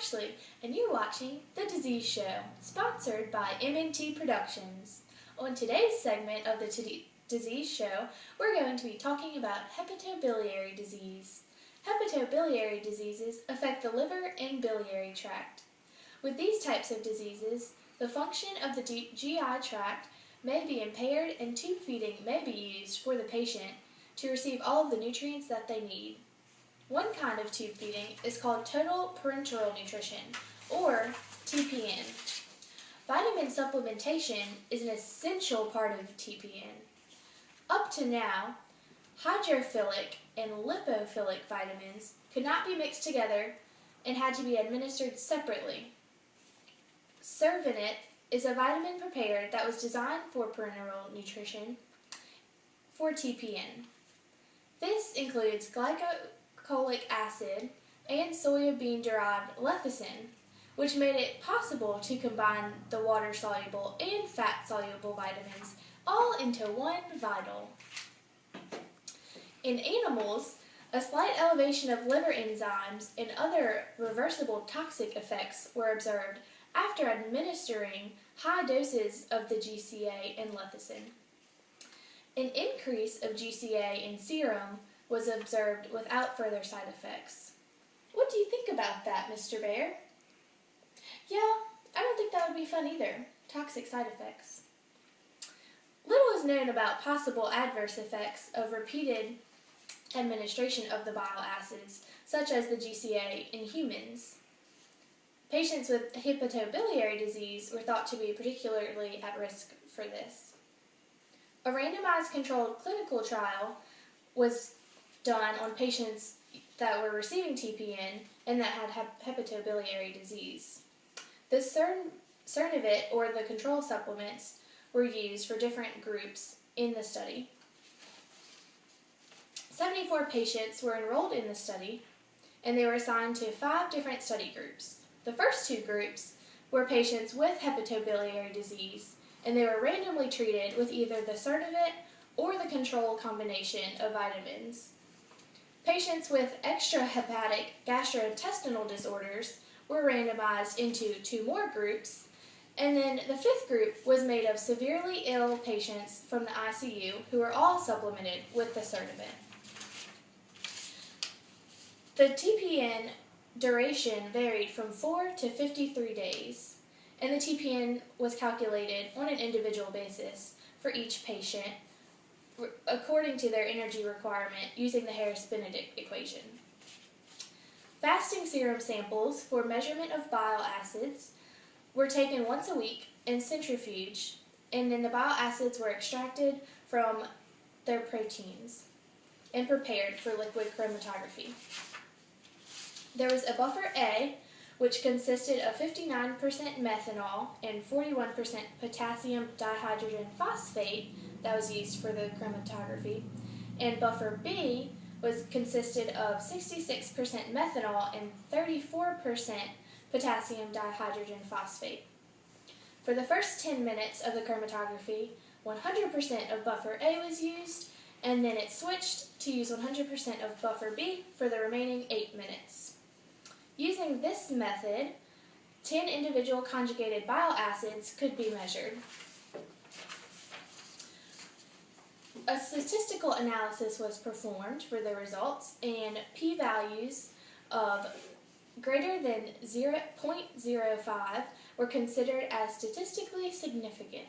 Ashley, and you're watching The Disease Show, sponsored by MNT Productions. On today's segment of The Disease Show, we're going to be talking about hepatobiliary disease. Hepatobiliary diseases affect the liver and biliary tract. With these types of diseases, the function of the GI tract may be impaired and tube feeding may be used for the patient to receive all of the nutrients that they need. One kind of tube feeding is called total parenteral nutrition, or TPN. Vitamin supplementation is an essential part of TPN. Up to now, hydrophilic and lipophilic vitamins could not be mixed together and had to be administered separately. Cervinet is a vitamin prepared that was designed for parenteral nutrition for TPN. This includes glycolic acid and soybean-derived lecithin, which made it possible to combine the water-soluble and fat-soluble vitamins all into one vital. In animals, a slight elevation of liver enzymes and other reversible toxic effects were observed after administering high doses of the GCA and lecithin. An increase of GCA in serum was observed without further side effects. What do you think about that, Mr. Bear? Yeah, I don't think that would be fun either. Toxic side effects. Little is known about possible adverse effects of repeated administration of the bile acids, such as the GCA in humans. Patients with hepatobiliary disease were thought to be particularly at risk for this. A randomized controlled clinical trial was done on patients that were receiving TPN and that had hepatobiliary disease. The Cernovit, or the control supplements, were used for different groups in the study. 74 patients were enrolled in the study, and they were assigned to 5 different study groups. The first 2 groups were patients with hepatobiliary disease, and they were randomly treated with either the Cernovit or the control combination of vitamins. Patients with extrahepatic gastrointestinal disorders were randomized into 2 more groups, and then the 5th group was made of severely ill patients from the ICU who were all supplemented with the Cernovit. The TPN duration varied from 4 to 53 days, and the TPN was calculated on an individual basis for each patient according to their energy requirement using the Harris-Benedict equation. Fasting serum samples for measurement of bile acids were taken once a week and centrifuged, and then the bile acids were extracted from their proteins and prepared for liquid chromatography. There was a buffer A, which consisted of 59% methanol and 41% potassium dihydrogen phosphate that was used for the chromatography, and buffer B consisted of 66% methanol and 34% potassium dihydrogen phosphate. For the first 10 minutes of the chromatography, 100% of buffer A was used, and then it switched to use 100% of buffer B for the remaining 8 minutes. Using this method, 10 individual conjugated bile acids could be measured. A statistical analysis was performed for the results, and p-values of greater than 0.05 were considered as statistically significant.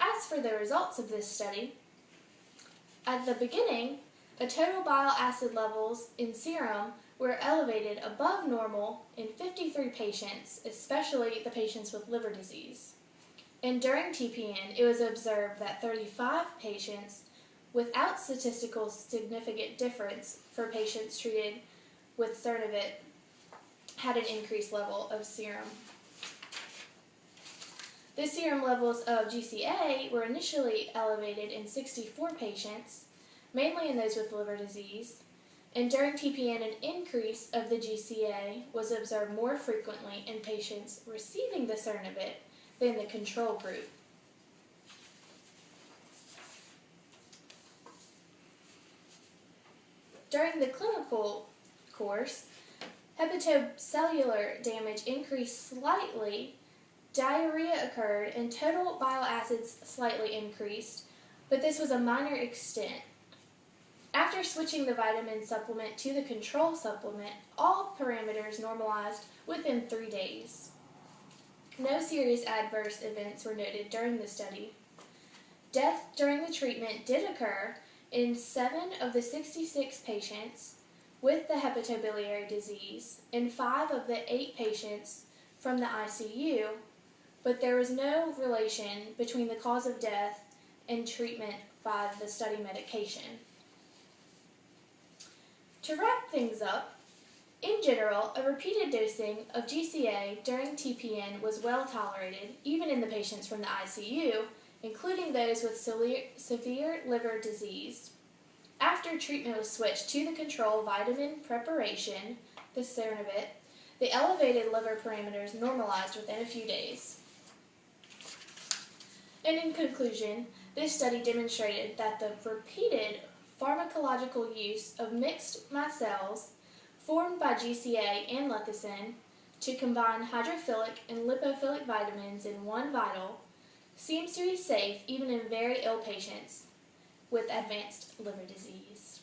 As for the results of this study, at the beginning, the total bile acid levels in serum were elevated above normal in 53 patients, especially the patients with liver disease. And during TPN, it was observed that 35 patients, without statistical significant difference for patients treated with Cernovit, had an increased level of serum. The serum levels of GCA were initially elevated in 64 patients, mainly in those with liver disease, and during TPN an increase of the GCA was observed more frequently in patients receiving the Cernovit than the control group. During the clinical course, hepatocellular damage increased slightly, diarrhea occurred, and total bile acids slightly increased, but this was a minor extent. After switching the vitamin supplement to the control supplement, all parameters normalized within 3 days. No serious adverse events were noted during the study. Death during the treatment did occur in 7 of the 66 patients with the hepatobiliary disease and 5 of the 8 patients from the ICU, but there was no relation between the cause of death and treatment by the study medication. To wrap things up, in general, a repeated dosing of GCA during TPN was well tolerated, even in the patients from the ICU, including those with severe liver disease. After treatment was switched to the control vitamin preparation, the Cernavit, the elevated liver parameters normalized within a few days. And in conclusion, this study demonstrated that the repeated pharmacological use of mixed micelles formed by GCA and lecithin to combine hydrophilic and lipophilic vitamins in one vital seems to be safe even in very ill patients with advanced liver disease.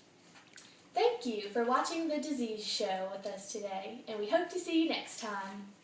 Thank you for watching the Disease Show with us today, and we hope to see you next time.